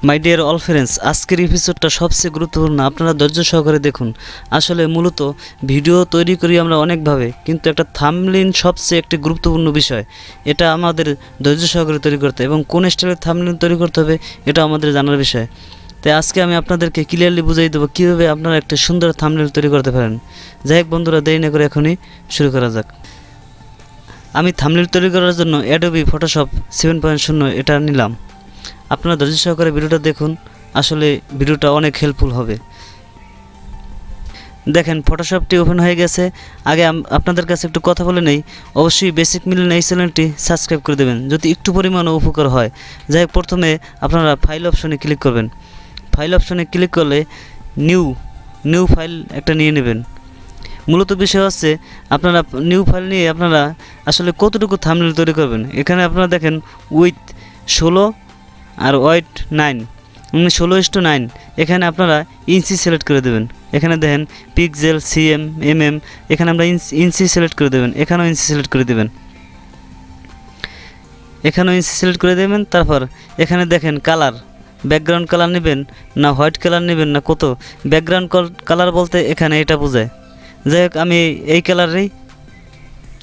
My dear all friends, আজকের এপিসোডটা সবচেয়ে গুরুত্বপূর্ণ। আপনারা ধৈর্য সহকারে দেখুন। আসলে মূলত ভিডিও তৈরি করি আমরা অনেকভাবে, কিন্তু একটা থাম্বনেইল সবচেয়ে একটি গুরুত্বপূর্ণ বিষয়। এটা আমাদের ধৈর্য সহকারে তৈরি করতে এবং কোন স্টাইলের থাম্বনেইল তৈরি করতে হবে এটা আমাদের জানার বিষয়। তাই আজকে আমি আপনাদেরকে ক্লিয়ারলি বুঝিয়ে দেবো কীভাবে আপনারা একটা সুন্দর থাম্বনেইল তৈরি করতে পারেন। যাই হোক বন্ধুরা, দেরি না করে এখনই শুরু করা যাক। আমি থাম্বনেইল তৈরি করার জন্য অ্যাডোবি ফটোশপ 7.0 এটা নিলাম। আপনারা ধৈর্য সহকারে ভিডিওটা দেখুন, আসলে ভিডিওটা অনেক হেল্পফুল হবে। দেখেন ফটোশপটি ওপেন হয়ে গেছে। আগে আপনাদের কাছে একটু কথা বলে নেই, অবশ্যই বেসিক মিলন এই চ্যানেলটি সাবস্ক্রাইব করে দেবেন যদি একটু পরিমাণও উপকার হয়। যাই হোক, প্রথমে আপনারা ফাইল অপশনে ক্লিক করবেন। ফাইল অপশনে ক্লিক করলে নিউ ফাইল একটা নিয়ে নেবেন। মূলত বিষয় হচ্ছে আপনারা নিউ ফাইল নিয়ে আপনারা আসলে কতটুকু থাম্বনেইল তৈরি করবেন। এখানে আপনারা দেখেন উইথ 16 আর ওয়েট 9 16:9। এখানে আপনারা ইঞ্চি সিলেক্ট করে দেবেন। এখানে দেখেন পিক্সেল, সিএম, এমএম, এখানে আমরা ইঞ্চি সিলেক্ট করে দেবেন। এখানেও ইঞ্চি সিলেক্ট করে দেবেন। এখানেও ইঞ্চি সিলেক্ট করে দেবেন। তারপর এখানে দেখেন কালার, ব্যাকগ্রাউন্ড কালার নেবেন না হোয়াইট কালার নেবেন না কত। ব্যাকগ্রাউন্ড কালার বলতে এখানে এটা বোঝায়। যাই হোক, আমি এই কালারেই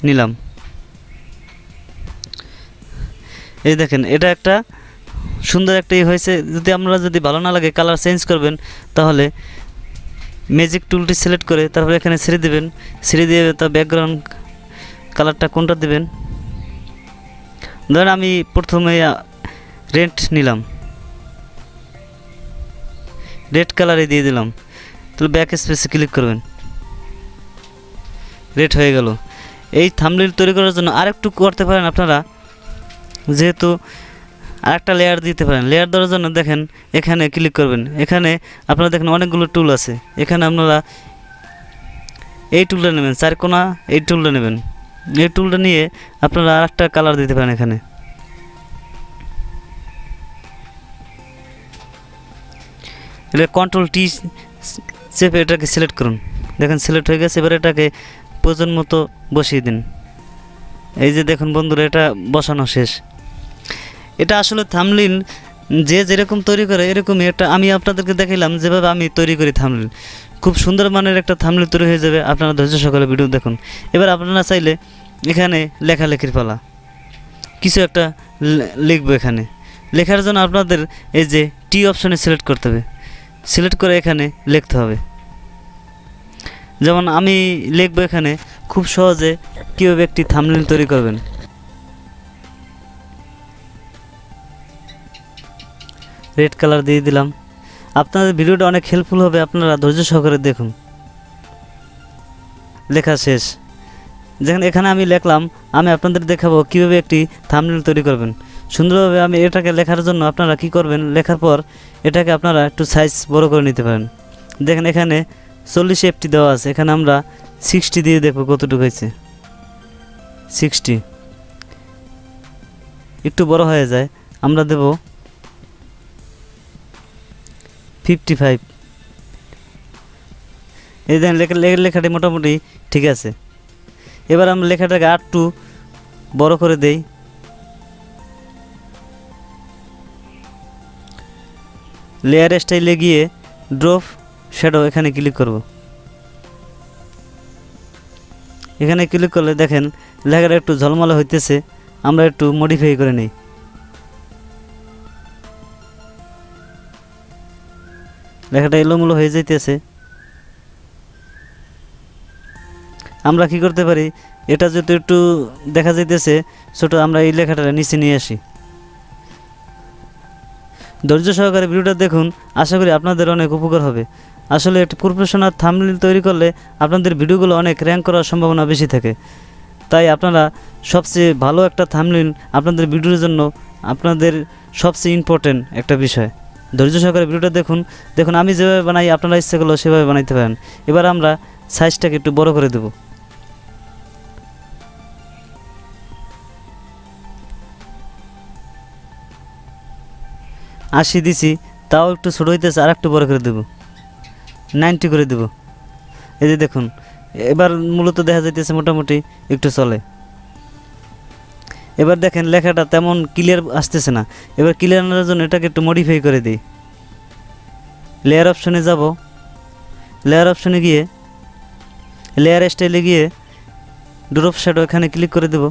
নিলাম। এই দেখেন, এটা একটা সুন্দর একটা হয়েছে। যদি ভালো না লাগে কালার চেঞ্জ করবেন, তাহলে ম্যাজিক টুলটি সিলেক্ট করে তারপর এখানে ছেড়ে দেবেন। ছেড়ে দিয়ে তার ব্যাকগ্রাউন্ড কালারটা কোনটা দেবেন। ধরেন আমি প্রথমে রেড নিলাম, রেড কালারে দিয়ে দিলাম। তাহলে ব্যাক স্পেসে ক্লিক করবেন, রেড হয়ে গেল। এই থাম্বনেইল তৈরি করার জন্য আরেকটু করতে পারেন আপনারা, যেহেতু আরেকটা লেয়ার দিতে পারেন। লেয়ার দেওয়ার জন্য দেখেন এখানে ক্লিক করবেন। এখানে আপনারা দেখেন অনেকগুলো টুল আছে। এখানে আপনারা এই টুলটা নেবেন, চারকোনা এই টুলটা নেবেন। এই টুলটা নিয়ে আপনারা আরেকটা কালার দিতে পারেন। এখানে এটা কন্ট্রোল টি চেপে এটাকে সিলেক্ট করুন। দেখেন সিলেক্ট হয়ে গেছে। এবার এটাকে প্রয়োজন মতো বসিয়ে দিন। এই যে দেখুন বন্ধুরা, এটা বসানো শেষ। এটা আসলে থাম্বনেইল যে যেরকম তৈরি করে এরকমই একটা আমি আপনাদেরকে দেখাইলাম যেভাবে আমি তৈরি করি থাম্বনেইল। খুব সুন্দর মানের একটা থাম্বনেইল তৈরি হয়ে যাবে। আপনারা ধৈর্য সহকারে ভিডিও দেখুন। এবার আপনারা চাইলে এখানে লেখালেখির পালা, কিছু একটা লিখবো। এখানে লেখার জন্য আপনাদের এই যে টি অপশনে সিলেক্ট করতে হবে। সিলেক্ট করে এখানে লিখতে হবে। যেমন আমি লিখবো এখানে খুব সহজে কীভাবে একটি থাম্বনেইল তৈরি করবেন। রেড কালার দিয়ে দিলাম। আপনাদের ভিডিওটা অনেক হেল্পফুল হবে, আপনারা ধৈর্য সহকারে দেখুন। লেখা শেষ। যেখানে এখানে আমি লিখলাম, আমি আপনাদের দেখাবো কীভাবে একটি থাম্বনেইল তৈরি করবেন সুন্দরভাবে। আমি এটাকে লেখার জন্য আপনারা কি করবেন, লেখার পর এটাকে আপনারা একটু সাইজ বড় করে নিতে পারেন। দেখেন এখানে 40 FT দেওয়া আছে। এখানে আমরা 60 দিয়ে দেখব কতটুকু হয়েছে। 60 একটু বড় হয়ে যায়, আমরা দেব 55। এই দেখেন লেখাটি মোটামুটি ঠিক আছে। এবার আমরা লেখাটাকে আরেকটু বড় করে দেই। লেয়ার স্টাইলে গিয়ে ড্রপ শ্যাডো এখানে ক্লিক করব। এখানে ক্লিক করলে দেখেন লেখাটা একটু ঝলমলে হইতেছে। আমরা একটু মডিফাই করে নিই। লেখাটা এলোমেলো হয়ে যাইতেছে। আমরা কি করতে পারি, এটা যদি একটু দেখা যাইতেছে ছোট, আমরা এই লেখাটা নিচে নিয়ে আসি। ধৈর্য সহকারে ভিডিওটা দেখুন, আশা করি আপনাদের অনেক উপকার হবে। আসলে একটি প্রফেশনাল থাম্বনেইল তৈরি করলে আপনাদের ভিডিওগুলো অনেক র্যাঙ্ক করার সম্ভাবনা বেশি থাকে। তাই আপনারা সবচেয়ে ভালো একটা থাম্বনেইল আপনাদের ভিডিওর জন্য আপনাদের সবচেয়ে ইম্পর্টেন্ট একটা বিষয়। ধৈর্য সহকারে ভিডিওটা দেখুন আমি যেভাবে বানাই আপনারা ইচ্ছে করলেও সেভাবে বানাইতে পারেন। এবার আমরা সাইজটাকে একটু বড় করে দেব। আশি দিছি, তাও একটু ছোটো হইতেছে, আর একটু বড় করে দেব। 90 করে দেব। এই যে দেখুন, এবার মূলত দেখা যাইতেছে মোটামুটি একটু চলে। এবার দেখেন লেখাটা তেমন ক্লিয়ার আসতেছে না। এবার ক্লিয়ার আনার জন্য এটাকে একটু মডিফাই করে দিই। লেয়ার অপশনে যাব, লেয়ার অপশনে গিয়ে লেয়ার স্টাইলে গিয়ে ড্রপ শ্যাডো এখানে ক্লিক করে দেব।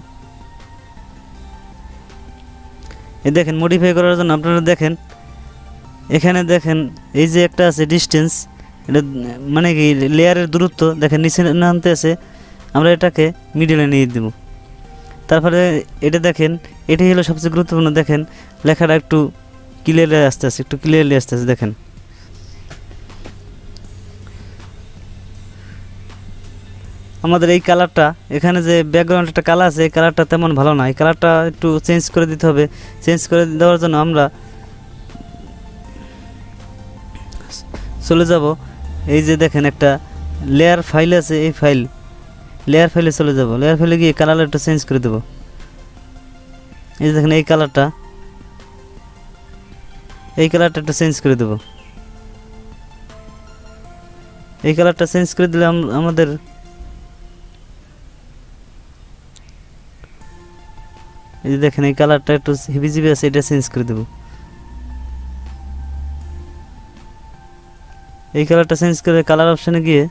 এই দেখেন মডিফাই করার জন্য আপনারা দেখেন এখানে দেখেন এই যে একটা আছে ডিস্টেন্স, এটা মানে কি লেয়ারের দূরত্ব দেখেন নিচে নামতে আছে, আমরা এটাকে মিডিলে নিয়ে দেব। তারপরে এটা দেখেন এটাই হলো সবচেয়ে গুরুত্বপূর্ণ, দেখেন লেখাটা একটু ক্লিয়ারলি আসতে আছে, একটু ক্লিয়ারলি আসতে আছে। দেখেন আমাদের এই কালারটা এখানে যে ব্যাকগ্রাউন্ড একটা কালার আছে, এই কালারটা তেমন ভালো না, এই কালারটা একটু চেঞ্জ করে দিতে হবে। চেঞ্জ করে দেওয়ার জন্য আমরা চলে যাব, এই যে দেখেন একটা লেয়ার ফাইল আছে, এই লেয়ার ফাইলে চলে যাব, লেয়ার ফাইলে গিয়ে কালার একটু চেঞ্জ করে দেব। এই যে দেখেন এই কালারটা একটু চেঞ্জ করে দেব। এই কালারটা চেঞ্জ করে দিলে আমাদের এই যে দেখেন এই কালারটা একটু হিবিজিবি আছে, এটা চেঞ্জ করে দেব। এই কালারটা চেঞ্জ করে কালার অপশনে গিয়ে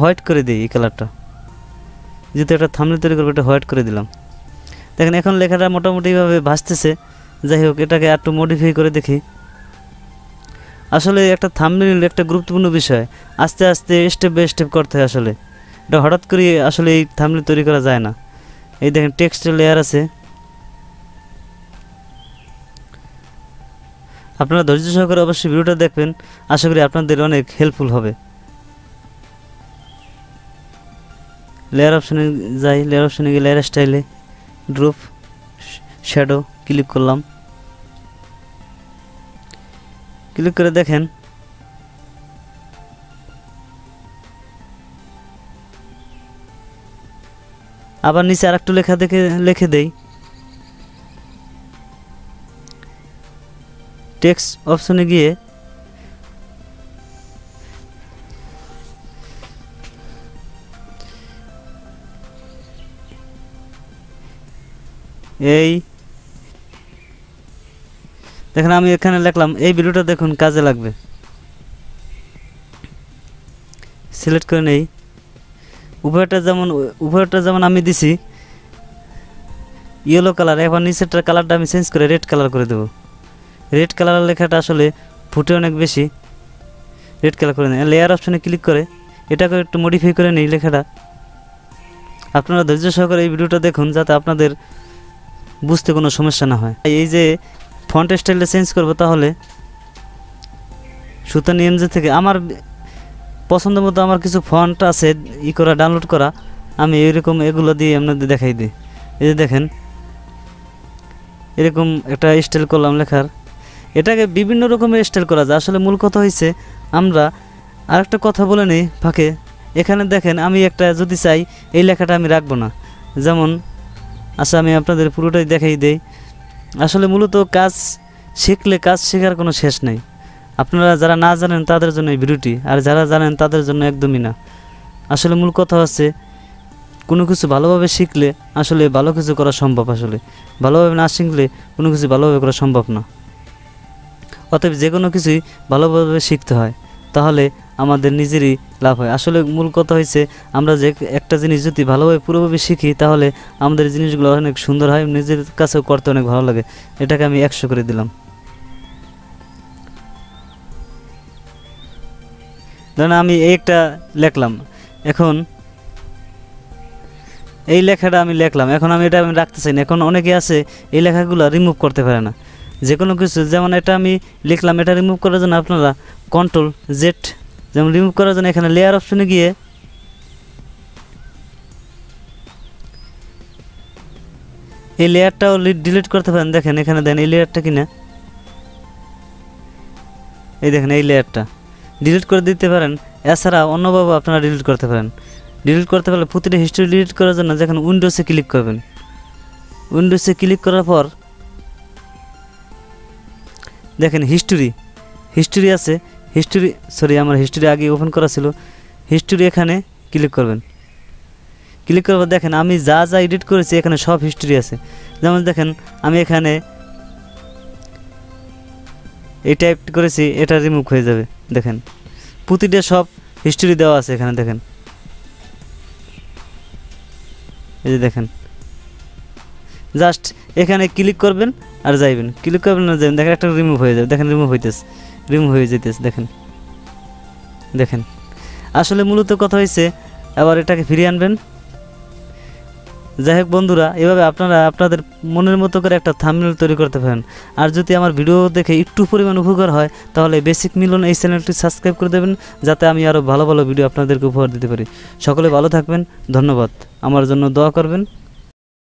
হোয়াইট করে দিই। এই কালারটা যেহেতু একটা থাম্বনেল তৈরি করবো, এটা হোয়াইট করে দিলাম। দেখেন এখন লেখাটা মোটামুটিভাবে ভাসতেছে। যাই হোক এটাকে একটু মডিফাই করে দেখি। আসলে একটা থাম্বনেল একটা গুরুত্বপূর্ণ বিষয়, আস্তে আস্তে স্টেপ বাই স্টেপ করতে হয়। আসলে এটা হঠাৎ করে আসলে এই থাম্বনেল তৈরি করা যায় না। এই দেখেন টেক্সটের লেয়ার আছে, আপনারা ধৈর্য সহকারে অবশ্যই ভিডিওটা দেখবেন, আশা করি আপনাদের অনেক হেল্পফুল হবে। লেয়ার অপশনে যাই, লেয়ার অপশনে গিয়ে লেয়ার স্টাইলে ড্রপ শ্যাডো ক্লিক করলাম। ক্লিক করে দেখেন আবার নিচে আরেকটু লেখা লিখে দেই। টেক্সট অপশনে গিয়ে এই দেখেন আমি এখানে লিখলাম, এই ভিডিওটা দেখুন কাজে লাগবে। সিলেক্ট করে নেই, উপরেরটা যেমন আমি দিছি ইয়েলো কালার, এবার নিচেরটার কালারটা আমি চেঞ্জ করে রেড কালার করে দেব। রেড কালারের লেখাটা আসলে ফুটে অনেক বেশি, রেড কালার করে নেই। লেয়ার অপশনে ক্লিক করে এটাকে একটু মডিফাই করে নেই লেখাটা। আপনারা ধৈর্য সহকারে এই ভিডিওটা দেখুন যাতে আপনাদের বুঝতে কোনো সমস্যা না হয়। এই যে ফন্ট স্টাইলটা চেঞ্জ করব, তাহলে সুতানি এমজে থেকে আমার পছন্দ মতো আমার কিছু ফন্ট আছে ডাউনলোড করা, আমি এরকম এগুলো দিয়ে আপনাদের দেখাই দিই। এই যে দেখেন এরকম একটা স্টাইল করলাম লেখার, এটাকে বিভিন্ন রকমের স্টাইল করা যায়। আসলে মূল কথা হয়েছে, আমরা আরেকটা কথা বলে নিই ফাঁকে, এখানে দেখেন আমি একটা যদি চাই এই লেখাটা আমি রাখবো না, যেমন আচ্ছা আমি আপনাদের পুরোটাই দেখাই দেই। আসলে মূলত কাজ শিখলে কাজ শেখার কোনো শেষ নেই। আপনারা যারা না জানেন তাদের জন্য এই ভিডিওটি, আর যারা জানেন তাদের জন্য একদমই না। আসলে মূল কথা হচ্ছে কোনো কিছু ভালোভাবে শিখলে আসলে ভালো কিছু করা সম্ভব, আসলে ভালোভাবে না শিখলে কোনো কিছু ভালোভাবে করা সম্ভব না। অতএব যে কোনো কিছুই ভালোভাবে শিখতে হয়, তাহলে আমাদের নিজেরই লাভ হয়। আসলে মূল কথা হয়েছে, আমরা যে একটা জিনিস যদি ভালোভাবে পুরোভাবে শিখি, তাহলে আমাদের জিনিসগুলো অনেক সুন্দর হয়, নিজের কাছেও করতে অনেক ভালো লাগে। এটাকে আমি 100 করে দিলাম। ধরেন আমি একটা লিখলাম, এখন এই লেখাটা আমি লিখলাম, এখন আমি এটা রাখতে চাই না। এখন অনেকে আছে এই লেখাগুলো রিমুভ করতে পারে না, যে কোনো কিছু, যেমন এটা আমি লিখলাম, এটা রিমুভ করার জন্য আপনারা Ctrl+Z, যেমন রিমুভ করার জন্য এখানে লেয়ার অপশনে গিয়ে এই লেয়ারটাও ডিলিট করতে পারেন। দেখেন এখানে দেন এই লেয়ারটা কিনা, এই দেখেন এই লেয়ারটা ডিলিট করে দিতে পারেন। এছাড়া অন্যভাবে আপনারা ডিলিট করতে পারেন। ডিলিট করতে পারলে প্রতিটা হিস্ট্রি ডিলিট করার জন্য যখন উইন্ডোজে ক্লিক করবেন, উইন্ডোজে ক্লিক করার পর দেখেন হিস্ট্রি আছে, আমার হিস্ট্রি আগে ওপেন করা ছিল, হিস্ট্রি এখানে ক্লিক করবেন। ক্লিক করার পর দেখেন আমি যা যা এডিট করেছি এখানে সব হিস্ট্রি আছে। যেমন দেখেন আমি এখানে এটা অ্যাড করেছি, এটা রিমুভ হয়ে যাবে। দেখেন প্রতিটা সব হিস্ট্রি দেওয়া আছে এখানে। দেখেন এই যে দেখেন, জাস্ট এখানে ক্লিক করবেন আর যাইবেন, ক্লিক করবেন আর যাবেন, দেখেন একটা রিমুভ হয়ে যাবে। দেখেন রিমুভ হয়ে যেতেছে। দেখেন দেখেন আসলে মূলত কথা হয়েছে, আবার এটাকে ফিরিয়ে আনবেন। যাই হোক বন্ধুরা, এভাবে আপনারা আপনাদের মনের মতো করে একটা থাম্বনেল তৈরি করতে পারেন। আর যদি আমার ভিডিও দেখে একটু পরিমাণ উপকার হয় তাহলে বেসিক মিলন এই চ্যানেলটি সাবস্ক্রাইব করে দেবেন, যাতে আমি আরও ভালো ভালো ভিডিও আপনাদেরকে উপহার দিতে পারি। সকলে ভালো থাকবেন, ধন্যবাদ। আমার জন্য দোয়া করবেন।